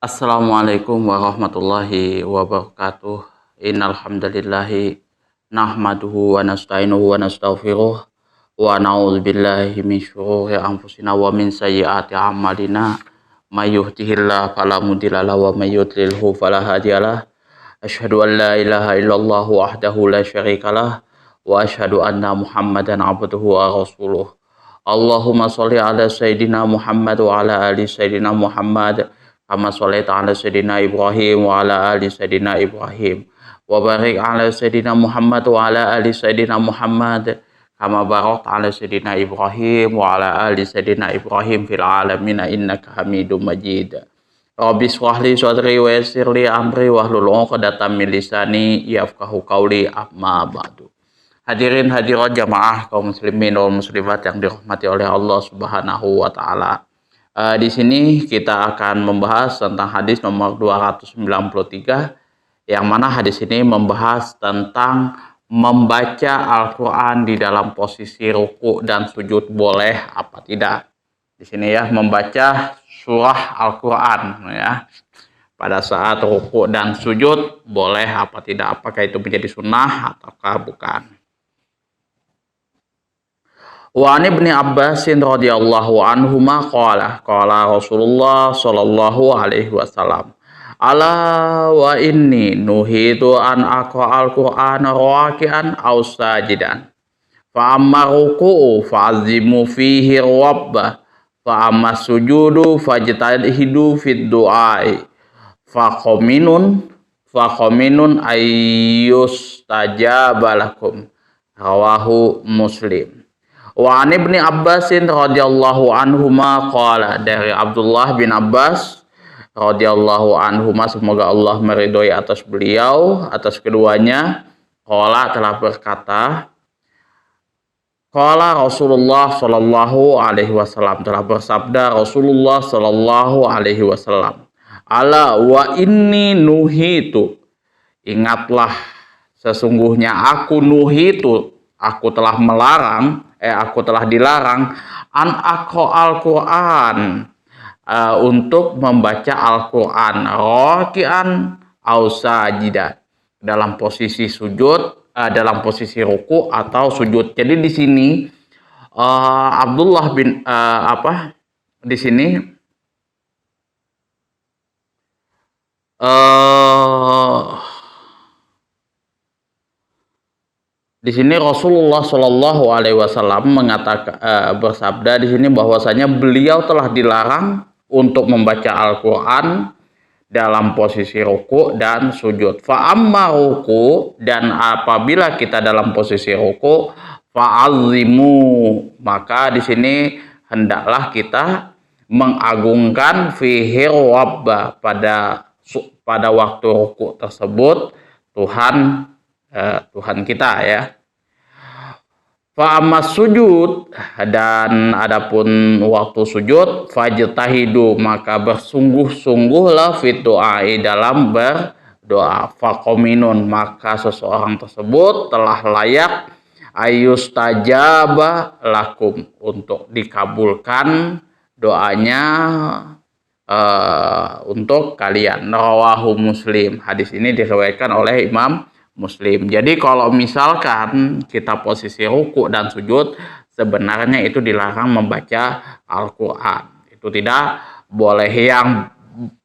Assalamualaikum warahmatullahi wabarakatuh. Innal hamdalillahi nahmaduhu wa nasta'inuhu wa nastaghfiruh wa na'udzubillahi min syururi anfusina wa min sayyiati a'malina. May yahdihillahu fala mudilla lahu wa may yudlilhu fala hadiyalah. Asyhadu an la ilaha illallah wahdahu la syarikalah wa asyhadu anna Muhammadan abduhu wa rasuluh. Allahumma sholli ala sayyidina Muhammad wa ala ali sayyidina Muhammad kama sholaita ala sayyidina Ibrahim wa ala ali sayyidina Ibrahim wa barik ala sayyidina Muhammad wa ala ali sayyidina Muhammad kama barakta ala sayyidina Ibrahim wa ala ali sayyidina Ibrahim fil alamin innaka Hamidum Majid. Rabbi shrah li sadri wa yassir li amri wahlul 'uqdatam min lisani yafqahu qawli amma ba'du. Hadirin hadirat jamaah kaum muslimin wal muslimat yang dirahmati oleh Allah Subhanahu wa taala. Di sini kita akan membahas tentang hadis nomor 293 yang mana hadis ini membahas tentang membaca Al-Qur'an di dalam posisi ruku dan sujud boleh apa tidak. Di sini ya, membaca surah Al-Qur'an ya pada saat ruku dan sujud boleh apa tidak, apakah itu menjadi sunnah ataukah bukan. Wa an Ibnu Abbas radhiyallahu anhuma qala Rasulullah sallallahu alaihi wasallam, ala wa inni nuhitu an aqra'al qur'ana raki'an aw sajidan fa amma ruku'u fa'azimu fihi rabbah fa amma sujudu fajtahidu fid du'ai fa qaminun ayyus tajaba lakum, rawahu Muslim. Wa an Ibnu Abbas radhiyallahu anhuma qala, dari Abdullah bin Abbas radhiyallahu anhuma, semoga Allah meridhoi atas beliau, atas keduanya, qala, telah berkata, qala Rasulullah sallallahu alaihi wasallam, telah bersabda Rasulullah sallallahu alaihi wasallam, ala wa inni nuhitu, ingatlah sesungguhnya aku nuhitu, aku telah dilarang an Al-Qur'an, untuk membaca Al-Qur'an raki'an au sajidan, dalam posisi sujud, dalam posisi ruku atau sujud. Jadi di sini Abdullah bin di sini Di sini Rasulullah Shallallahu Alaihi Wasallam mengatakan, bersabda di sini bahwasanya beliau telah dilarang untuk membaca Al-Quran dalam posisi ruku dan sujud. Fa'amma ruku, dan apabila kita dalam posisi ruku, fa'azimu, maka di sini hendaklah kita mengagungkan fihi rabbah, pada waktu ruku tersebut Tuhan kita ya. Fa'amas sujud, dan adapun waktu sujud, fajtahidu, maka bersungguh-sungguhlah fit doai, dalam berdoa. Faqominun, maka seseorang tersebut telah layak ayustajaba lakum, untuk dikabulkan doanya untuk kalian. Rawahu Muslim, hadis ini diriwayatkan oleh Imam Muslim. Jadi kalau misalkan kita posisi ruku dan sujud, sebenarnya itu dilarang membaca Al-Quran. Itu tidak boleh. Yang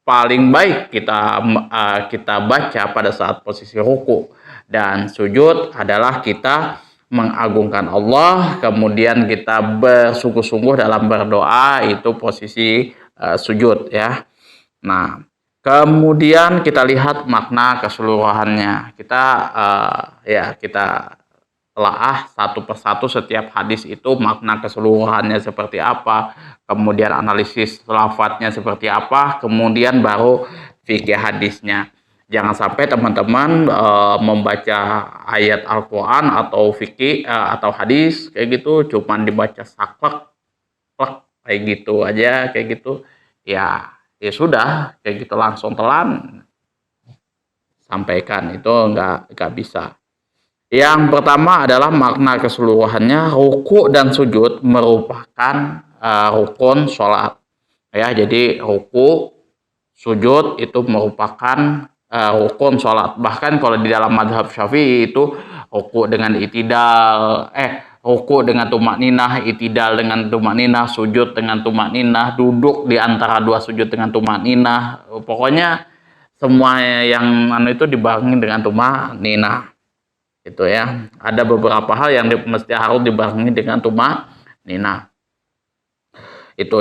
paling baik kita baca pada saat posisi ruku dan sujud adalah kita mengagungkan Allah, kemudian kita bersungguh-sungguh dalam berdoa, itu posisi sujud ya. Nah, kemudian kita lihat makna keseluruhannya. Kita telaah satu persatu setiap hadis itu, makna keseluruhannya seperti apa, kemudian analisis lafadznya seperti apa, kemudian baru fikih hadisnya. Jangan sampai teman-teman membaca ayat Al-Quran atau fikih atau hadis kayak gitu cuman dibaca saklek kayak gitu aja, kayak gitu ya sudah, kayak gitu langsung telan sampaikan, itu nggak bisa. Yang pertama adalah makna keseluruhannya, ruku dan sujud merupakan rukun sholat ya. Jadi ruku, sujud itu merupakan rukun sholat. Bahkan kalau di dalam mazhab Syafi'i itu ruku dengan itidal, ruku dengan tumakninah, itidal dengan tumakninah, sujud dengan tumakninah, duduk di antara dua sujud dengan tumakninah. Pokoknya semua yang itu dibarengi dengan tumakninah. Itu ya. Ada beberapa hal yang mesti harus dibarengi dengan tumakninah. Itu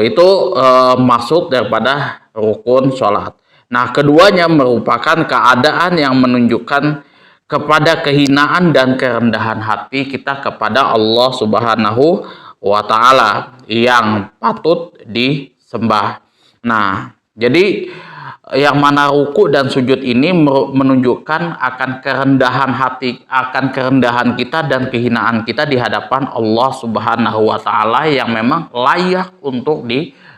masuk daripada rukun sholat. Nah, keduanya merupakan keadaan yang menunjukkan kepada kehinaan dan kerendahan hati kita kepada Allah Subhanahu wa Ta'ala yang patut disembah. Nah, jadi yang mana ruku dan sujud ini menunjukkan akan kerendahan hati, akan kerendahan kita dan kehinaan kita di hadapan Allah Subhanahu wa Ta'ala yang memang layak untuk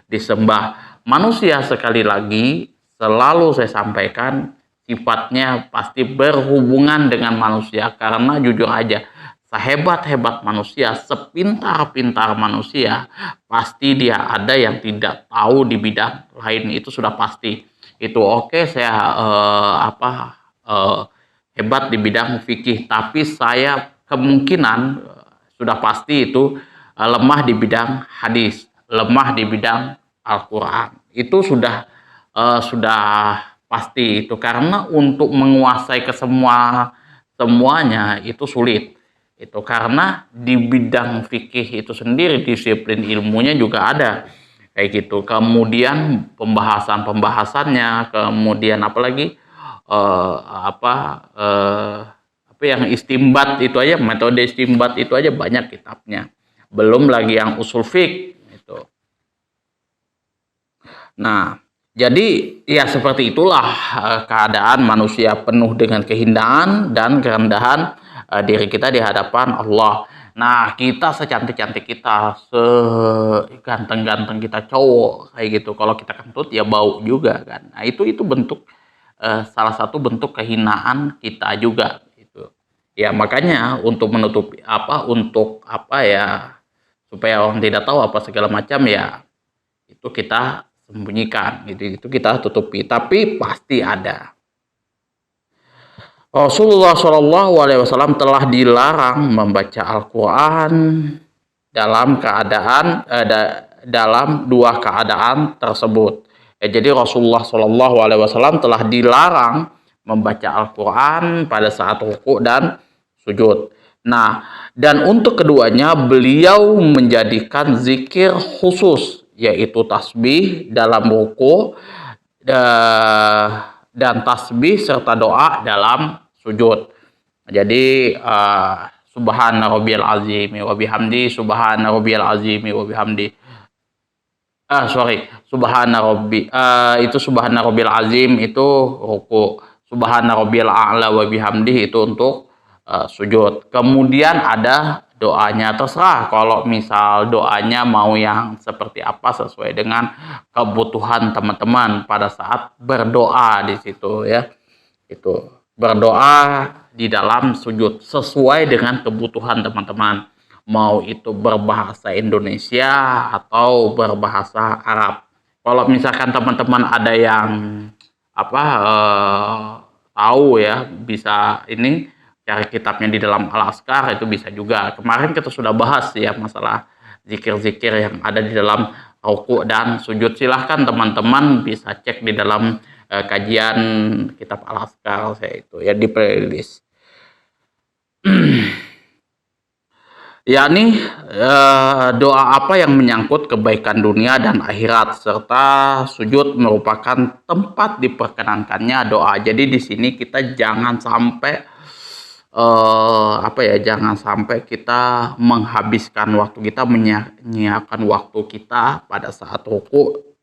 disembah. Manusia, sekali lagi selalu saya sampaikan, sifatnya pasti berhubungan dengan manusia, karena jujur aja, sehebat-hebat manusia, sepintar-pintar manusia, pasti dia ada yang tidak tahu di bidang lain, itu sudah pasti. Itu oke, saya hebat di bidang fikih, tapi saya kemungkinan sudah pasti itu lemah di bidang hadis, lemah di bidang Al-Quran. Itu sudah pasti itu, karena untuk menguasai semuanya itu sulit. Itu karena di bidang fikih itu sendiri disiplin ilmunya juga ada kayak gitu. Kemudian pembahasannya, kemudian apalagi apa yang istimbat itu aja, metode istimbat itu aja banyak kitabnya. Belum lagi yang usul fiqh itu. Nah, jadi ya seperti itulah keadaan manusia penuh dengan kehinaan dan kerendahan diri kita di hadapan Allah. Nah, kita secantik-cantik kita, seganteng-ganteng kita cowok kayak gitu, kalau kita kentut ya bau juga kan. Nah, itu bentuk salah satu bentuk kehinaan kita juga gitu. Ya, makanya untuk menutupi supaya orang tidak tahu apa segala macam, ya itu kita sembunyikan gitu, itu kita tutupi, tapi pasti ada. Rasulullah SAW telah dilarang membaca Al-Quran dalam dua keadaan tersebut. Jadi Rasulullah SAW telah dilarang membaca Al-Quran pada saat ruku dan sujud. Nah, dan untuk keduanya beliau menjadikan zikir khusus, yaitu tasbih dalam ruku dan tasbih serta doa dalam sujud. Jadi subhana rabbiyal azim wa bihamdi, subhana rabbiyal azim wa bihamdi. Subhana rabbil azim itu ruku, subhana rabbil a'la wa bihamdi itu untuk sujud. Kemudian ada doanya, terserah kalau misal doanya mau yang seperti apa sesuai dengan kebutuhan teman-teman pada saat berdoa di situ ya. Itu berdoa di dalam sujud sesuai dengan kebutuhan teman-teman, mau itu berbahasa Indonesia atau berbahasa Arab. Kalau misalkan teman-teman ada yang tahu ya, bisa ini cari kitabnya di dalam Al-Azkar, itu bisa juga. Kemarin kita sudah bahas ya masalah zikir-zikir yang ada di dalam ruku dan sujud. Silahkan teman-teman bisa cek di dalam kajian kitab Al-Azkar saya itu ya, di playlist. Yakni doa apa yang menyangkut kebaikan dunia dan akhirat, serta sujud merupakan tempat diperkenankannya doa. Jadi di sini kita jangan sampai jangan sampai kita menghabiskan waktu kita, menyiapkan waktu kita pada saat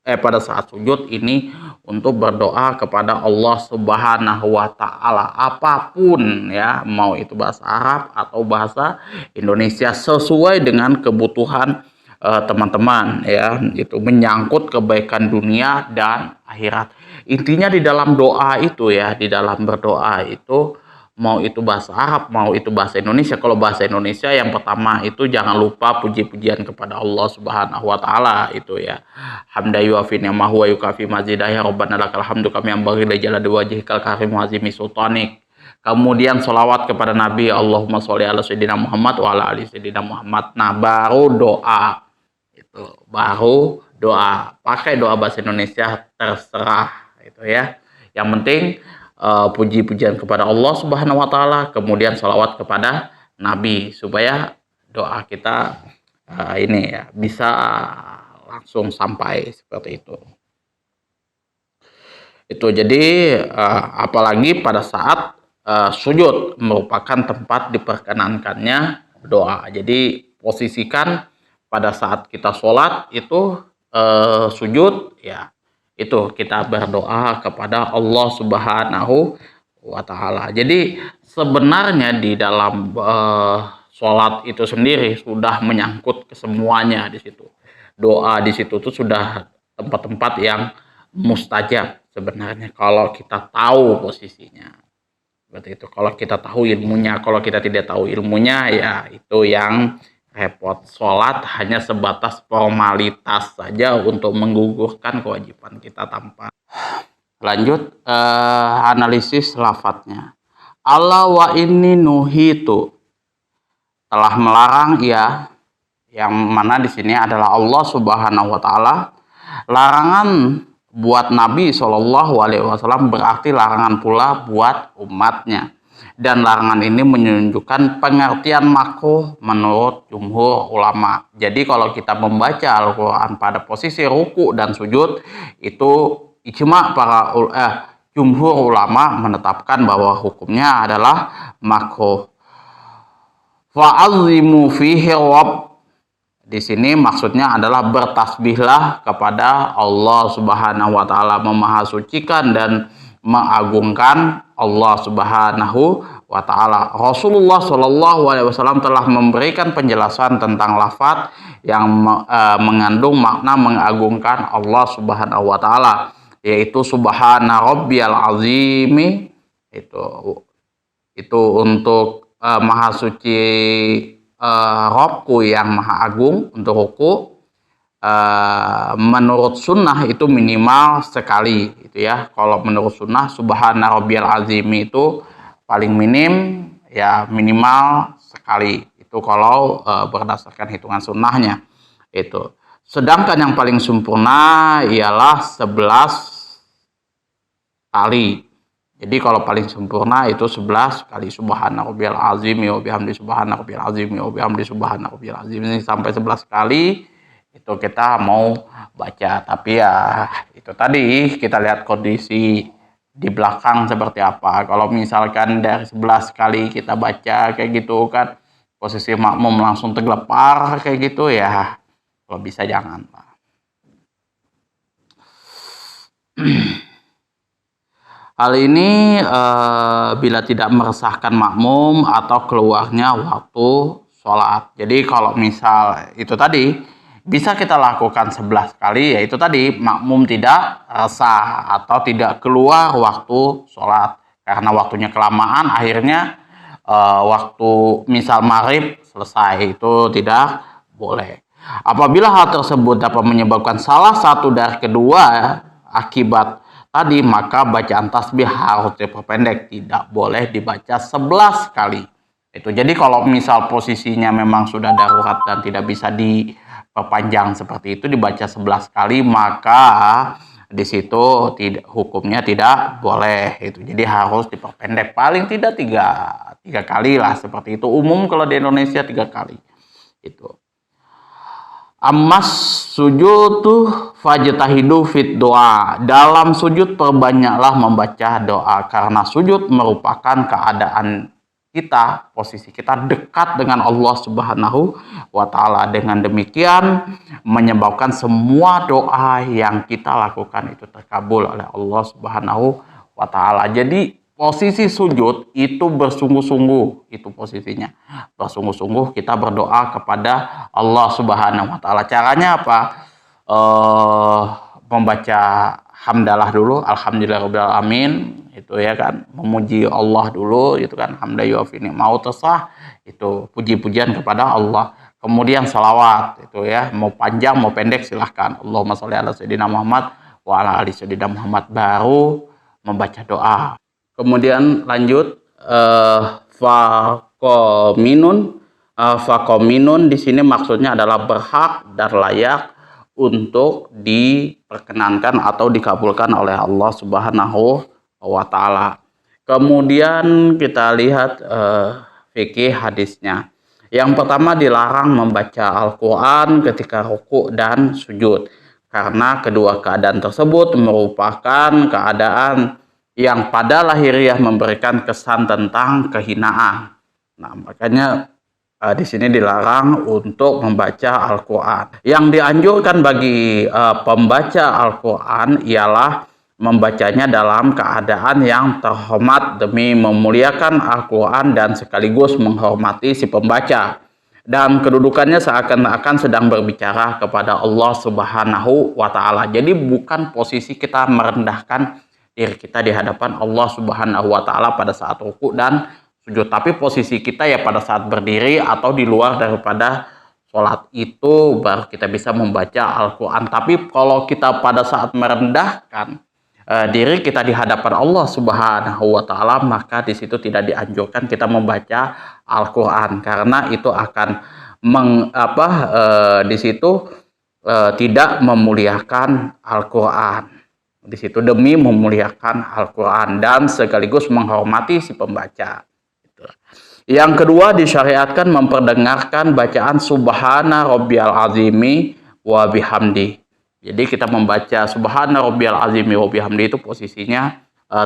pada saat sujud ini untuk berdoa kepada Allah Subhanahu wa Ta'ala, apapun ya, mau itu bahasa Arab atau bahasa Indonesia, sesuai dengan kebutuhan teman-teman ya. Itu menyangkut kebaikan dunia dan akhirat. Intinya di dalam doa itu ya, di dalam berdoa itu mau itu bahasa Arab, mau itu bahasa Indonesia. Kalau bahasa Indonesia yang pertama itu jangan lupa puji-pujian kepada Allah Subhanahu wa taala itu ya. Hamda yuafi ni'amahu wa yukafi mazidah ya Rabbana lakal hamdu kami ambaghi li jalali wajhikal karim wa azimi sultanik. Kemudian sholawat kepada Nabi, Allahumma sholli ala sayyidina Muhammad wa ala ali sayyidina Muhammad. Nah, baru doa. Itu baru doa. Pakai doa bahasa Indonesia terserah itu ya. Yang penting puji-pujian kepada Allah Subhanahu wa taala, kemudian sholawat kepada Nabi supaya doa kita ini ya bisa langsung sampai seperti itu. Itu jadi apalagi pada saat sujud merupakan tempat diperkenankannya doa. Jadi posisikan pada saat kita sholat itu sujud ya, itu kita berdoa kepada Allah Subhanahu wa taala. Jadi sebenarnya di dalam sholat itu sendiri sudah menyangkut kesemuanya di situ. Doa di situ tuh sudah tempat-tempat yang mustajab sebenarnya kalau kita tahu posisinya. Seperti itu. Kalau kita tahu ilmunya, kalau kita tidak tahu ilmunya ya itu yang repot. Sholat hanya sebatas formalitas saja untuk menggugurkan kewajiban kita tanpa. Lanjut analisis lafadznya. Allah wa inni nuhitu, telah melarang ya, yang mana di sini adalah Allah Subhanahu wa taala. Larangan buat Nabi SAW berarti larangan pula buat umatnya. Dan larangan ini menunjukkan pengertian makruh menurut jumhur ulama. Jadi kalau kita membaca Al-Quran pada posisi ruku dan sujud, itu ijma para jumhur ulama menetapkan bahwa hukumnya adalah makruh. Fa'azimu fihi rabb. Di sini maksudnya adalah bertasbihlah kepada Allah Subhanahu wa taala, memahasucikan dan mengagungkan Allah Subhanahu wa taala. Rasulullah Shallallahu alaihi wasallam telah memberikan penjelasan tentang lafaz yang mengandung makna mengagungkan Allah Subhanahu wa taala, yaitu subhana rabbiyal azimi. Itu untuk maha suci Robku yang maha agung untuk ruku. Menurut sunnah itu minimal sekali itu ya. Kalau menurut sunnah subhana rabbiyal azim itu paling minim ya, minimal sekali. Itu kalau berdasarkan hitungan sunnahnya itu. Sedangkan yang paling sempurna ialah 11 kali. Jadi kalau paling sempurna itu 11 kali subhana rabbiyal azim wa bihamdi subhana rabbiyal azim wa bihamdi subhana rabbiyal azim. Ini sampai 11 kali itu kita mau baca. Tapi ya itu tadi kita lihat kondisi di belakang seperti apa. Kalau misalkan dari 11 kali kita baca kayak gitu kan, posisi makmum langsung tergelepar kayak gitu ya, kalau bisa jangan Pak. Hal ini bila tidak meresahkan makmum atau keluarnya waktu sholat. Jadi kalau misal itu tadi bisa kita lakukan 11 kali, yaitu tadi makmum tidak resah atau tidak keluar waktu sholat. Karena waktunya kelamaan akhirnya waktu misal maghrib selesai, itu tidak boleh. Apabila hal tersebut dapat menyebabkan salah satu dari kedua akibat tadi, maka bacaan tasbih harus diperpendek, tidak boleh dibaca 11 kali. Itu jadi kalau misal posisinya memang sudah darurat dan tidak bisa diperpanjang seperti itu, dibaca 11 kali, maka di situ hukumnya tidak boleh. Itu jadi harus diperpendek paling tidak tiga kali lah seperti itu. Umum kalau di Indonesia 3 kali. Itu. Ammas sujudu fajtahidu fit doa. Dalam sujud perbanyaklah membaca doa, karena sujud merupakan keadaan kita, posisi kita dekat dengan Allah Subhanahu wa taala. Dengan demikian menyebabkan semua doa yang kita lakukan itu terkabul oleh Allah Subhanahu wa taala. Jadi posisi sujud itu bersungguh-sungguh, itu posisinya bersungguh-sungguh kita berdoa kepada Allah Subhanahu wa taala. Caranya apa? Membaca hamdalah dulu, alhamdulillahirabbil alamin itu ya kan, memuji Allah dulu itu kan, hamda yuafi ni'mahu tasah, itu puji-pujian kepada Allah. Kemudian salawat itu ya, mau panjang mau pendek silahkan. Allahumma sholli ala sayyidina Muhammad wa ala ali sayyidina Muhammad, baru membaca doa. Kemudian lanjut fakominun di sini maksudnya adalah berhak dan layak untuk diperkenankan atau dikabulkan oleh Allah Subhanahu wa taala. Kemudian kita lihat fikih hadisnya. Yang pertama, dilarang membaca Al-Quran ketika ruku dan sujud, karena kedua keadaan tersebut merupakan keadaan yang pada lahiriah memberikan kesan tentang kehinaan. Nah, makanya di sini dilarang untuk membaca Al-Quran. Yang dianjurkan bagi pembaca Al-Quran ialah membacanya dalam keadaan yang terhormat demi memuliakan Al-Quran dan sekaligus menghormati si pembaca, dan kedudukannya seakan-akan sedang berbicara kepada Allah Subhanahu wa taala. Jadi bukan posisi kita merendahkan diri kita di hadapan Allah Subhanahu wa taala pada saat ruku dan sujud, tapi posisi kita ya pada saat berdiri atau di luar daripada sholat, itu baru kita bisa membaca Al-Quran. Tapi kalau kita pada saat merendahkan diri kita di hadapan Allah Subhanahu wa taala, maka di situ tidak dianjurkan kita membaca Al-Qur'an, karena itu akan di situ tidak memuliakan Al-Qur'an. Di situ demi memuliakan Al-Qur'an dan sekaligus menghormati si pembaca. Yang kedua, disyariatkan memperdengarkan bacaan Subhana Rabbiyal Azimi wa bihamdi. Jadi kita membaca Subhana Rabbiyal Azimi wa bihamdi itu posisinya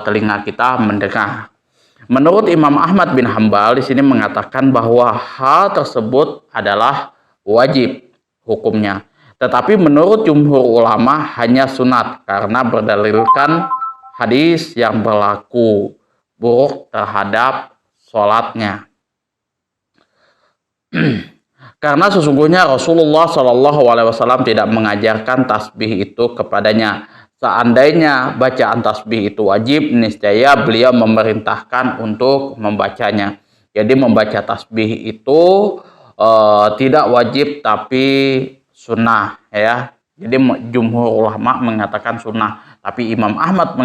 telinga kita mendengar. Menurut Imam Ahmad bin Hambal di sini mengatakan bahwa hal tersebut adalah wajib hukumnya. Tetapi menurut jumhur ulama hanya sunat, karena berdalilkan hadis yang berlaku buruk terhadap sholatnya. Karena sesungguhnya Rasulullah Shallallahu Alaihi Wasallam tidak mengajarkan tasbih itu kepadanya. Seandainya bacaan tasbih itu wajib, niscaya beliau memerintahkan untuk membacanya. Jadi membaca tasbih itu tidak wajib tapi sunnah ya. Jadi jumhur ulama mengatakan sunnah, tapi Imam Ahmad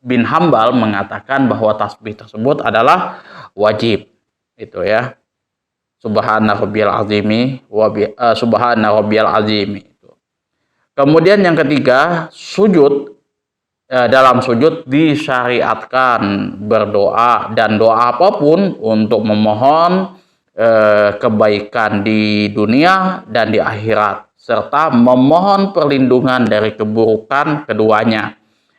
bin Hambal mengatakan bahwa tasbih tersebut adalah wajib. Itu ya. Subhana Rabbiyal Azimi Subhana Rabbiyal Azimi. Kemudian yang ketiga, sujud. Dalam sujud disyariatkan berdoa, dan doa apapun untuk memohon kebaikan di dunia dan di akhirat, serta memohon perlindungan dari keburukan keduanya.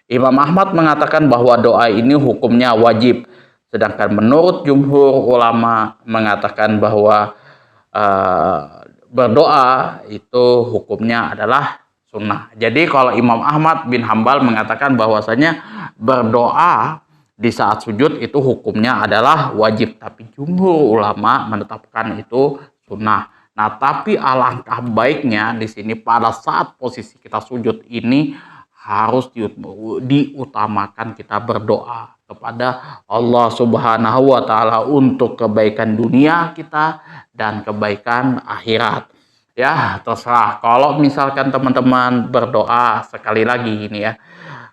Imam Ahmad mengatakan bahwa doa ini hukumnya wajib, sedangkan menurut jumhur ulama mengatakan bahwa berdoa itu hukumnya adalah sunnah. Jadi kalau Imam Ahmad bin Hambal mengatakan bahwasanya berdoa di saat sujud itu hukumnya adalah wajib, tapi jumhur ulama menetapkan itu sunnah. Nah, tapi alangkah baiknya di sini pada saat posisi kita sujud ini harus diutamakan kita berdoa kepada Allah Subhanahu wa taala untuk kebaikan dunia kita dan kebaikan akhirat. Ya, terserah. Kalau misalkan teman-teman berdoa, sekali lagi ini ya,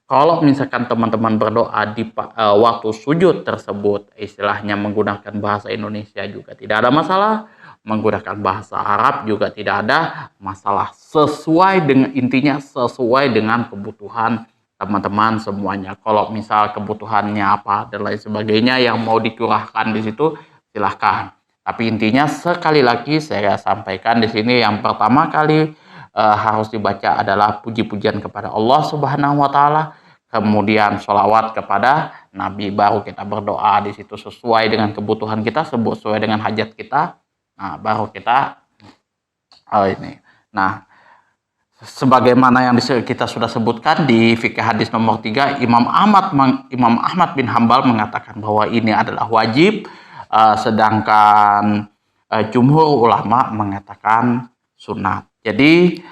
kalau misalkan teman-teman berdoa di waktu sujud tersebut, istilahnya menggunakan bahasa Indonesia juga tidak ada masalah, menggunakan bahasa Arab juga tidak ada masalah, sesuai dengan intinya, sesuai dengan kebutuhan teman-teman semuanya. Kalau misal kebutuhannya apa dan lain sebagainya yang mau dicurahkan di situ, silahkan. Tapi intinya sekali lagi saya sampaikan di sini, yang pertama kali harus dibaca adalah puji-pujian kepada Allah Subhanahu wa taala, kemudian sholawat kepada Nabi, baru kita berdoa di situ sesuai dengan kebutuhan kita, sesuai dengan hajat kita. Nah, baru kita ini. Nah, sebagaimana yang kita sudah sebutkan di fikih hadis nomor 3, Imam Ahmad bin Hambal mengatakan bahwa ini adalah wajib, sedangkan jumhur ulama mengatakan sunat. Jadi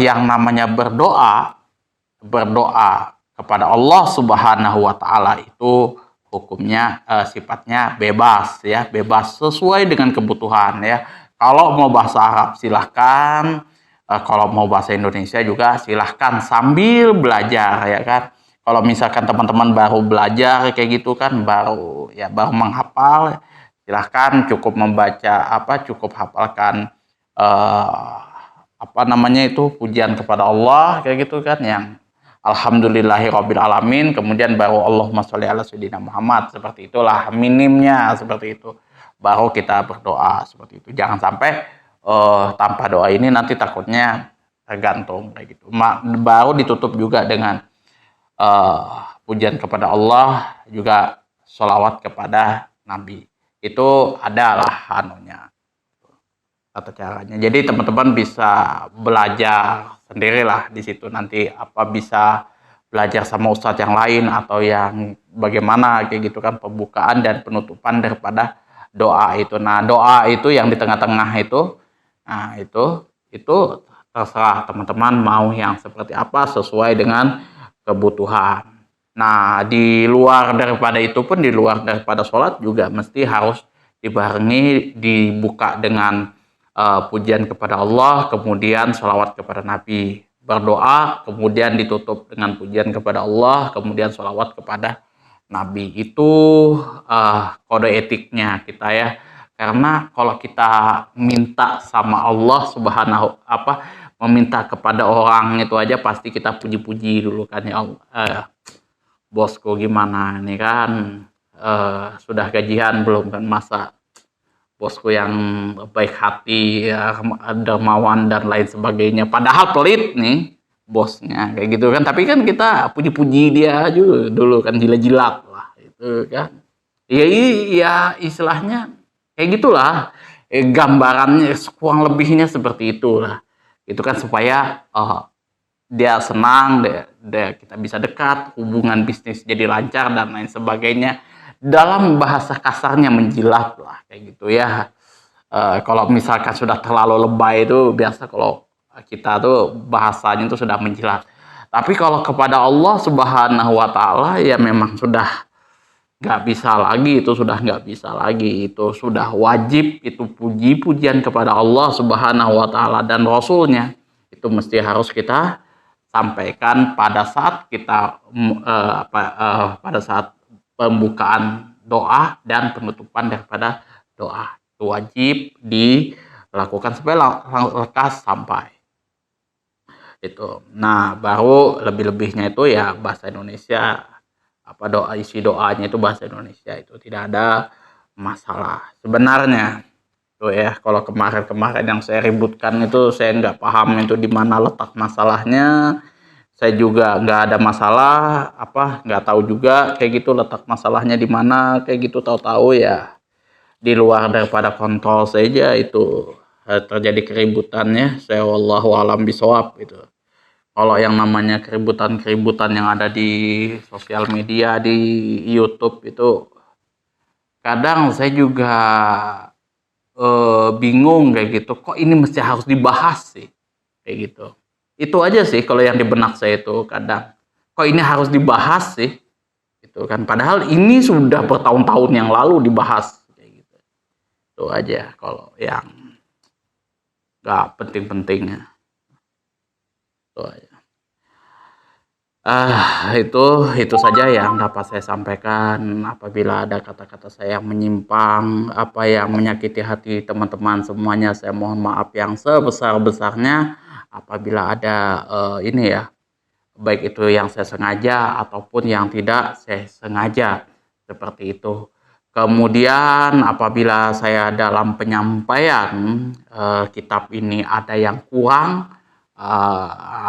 yang namanya berdoa kepada Allah Subhanahu wa taala itu hukumnya sifatnya bebas ya, bebas sesuai dengan kebutuhan ya. Kalau mau bahasa Arab silahkan, kalau mau bahasa Indonesia juga silahkan sambil belajar ya kan. Kalau misalkan teman-teman baru belajar kayak gitu kan, baru menghafal, silahkan cukup membaca cukup hafalkan eh, pujian kepada Allah kayak gitu kan, yang Alhamdulillahirabbil alamin, kemudian baru Allahumma sholli ala sayyidina Muhammad, seperti itulah minimnya, seperti itu. Baru kita berdoa seperti itu. Jangan sampai tanpa doa ini nanti takutnya tergantung kayak gitu. Baru ditutup juga dengan pujian kepada Allah, juga sholawat kepada Nabi. Itu adalah anunya, tata caranya. Jadi teman-teman bisa belajar sendirilah di situ, nanti bisa belajar sama ustadz yang lain atau yang bagaimana kayak gitu kan, pembukaan dan penutupan daripada doa itu. Nah, doa itu yang di tengah-tengah itu, nah itu terserah teman-teman mau yang seperti apa sesuai dengan kebutuhan. Nah, di luar daripada itu pun, di luar daripada sholat juga mesti harus dibarengi, dibuka dengan pujian kepada Allah, kemudian sholawat kepada Nabi, berdoa, kemudian ditutup dengan pujian kepada Allah, kemudian sholawat kepada Nabi. Itu kode etiknya kita ya. Karena kalau kita minta sama Allah Subhanahu meminta kepada orang itu aja pasti kita puji-puji dulu kan ya Allah. Bosku gimana nih kan, sudah gajian belum kan, masa bosku yang baik hati, ya, dermawan dan lain sebagainya, padahal pelit nih bosnya kayak gitu kan, tapi kan kita puji-puji dia juga dulu kan, jilat-jilat lah itu kan. Iya istilahnya kayak gitulah, gambarannya kurang lebihnya seperti itulah. Itu kan supaya dia senang, kita bisa dekat, hubungan bisnis jadi lancar dan lain sebagainya. Dalam bahasa kasarnya menjilat lah kayak gitu ya. Kalau misalkan sudah terlalu lebay itu biasa kalau kita tuh bahasanya itu sudah menjilat. Tapi kalau kepada Allah Subhanahu wa taala ya memang sudah nggak bisa lagi, itu sudah nggak bisa lagi, itu sudah wajib, itu puji-pujian kepada Allah Subhanahu wa taala dan Rasulnya itu mesti harus kita sampaikan pada saat kita pada saat pembukaan doa dan penutupan daripada doa. Itu wajib dilakukan supaya lekas sampai itu. Nah, baru lebih-lebihnya itu ya bahasa Indonesia, isi doanya itu bahasa Indonesia, itu tidak ada masalah sebenarnya. Tuh ya, kalau kemarin-kemarin yang saya ributkan itu saya nggak paham itu di mana letak masalahnya. Saya juga nggak ada masalah, nggak tahu juga kayak gitu letak masalahnya di mana kayak gitu, tahu-tahu ya di luar daripada kontrol saja itu terjadi keributannya. Saya wallahu alam bisawab itu. Kalau yang namanya keributan-keributan yang ada di sosial media, di YouTube itu, kadang saya juga bingung kayak gitu. Kok ini mesti harus dibahas sih kayak gitu. Itu aja sih kalau yang di benak saya itu kadang. Kok ini harus dibahas sih? Itu kan padahal ini sudah bertahun-tahun yang lalu dibahas kayak gitu. Itu aja kalau yang nggak penting-pentingnya. Itu aja. Itu saja yang dapat saya sampaikan. Apabila ada kata-kata saya yang menyimpang, yang menyakiti hati teman-teman semuanya, saya mohon maaf yang sebesar-besarnya. Apabila ada baik itu yang saya sengaja ataupun yang tidak saya sengaja, seperti itu. Kemudian apabila saya dalam penyampaian kitab ini ada yang kurang,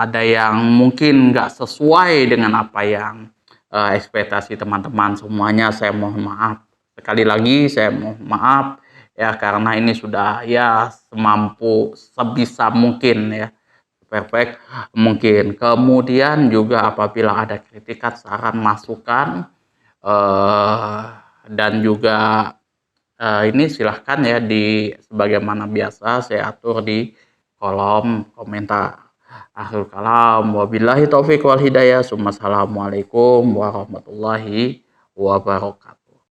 ada yang mungkin nggak sesuai dengan apa yang ekspektasi teman-teman semuanya, saya mohon maaf. Sekali lagi saya mohon maaf ya, karena ini sudah ya sebisa mungkin ya, perfect mungkin. Kemudian juga apabila ada kritikan, saran, masukan dan juga ini silahkan ya, di sebagaimana biasa saya atur di kolom komentar. Akhir kalam, wabillahi taufik wal hidayah. Assalamualaikum warahmatullahi wabarakatuh.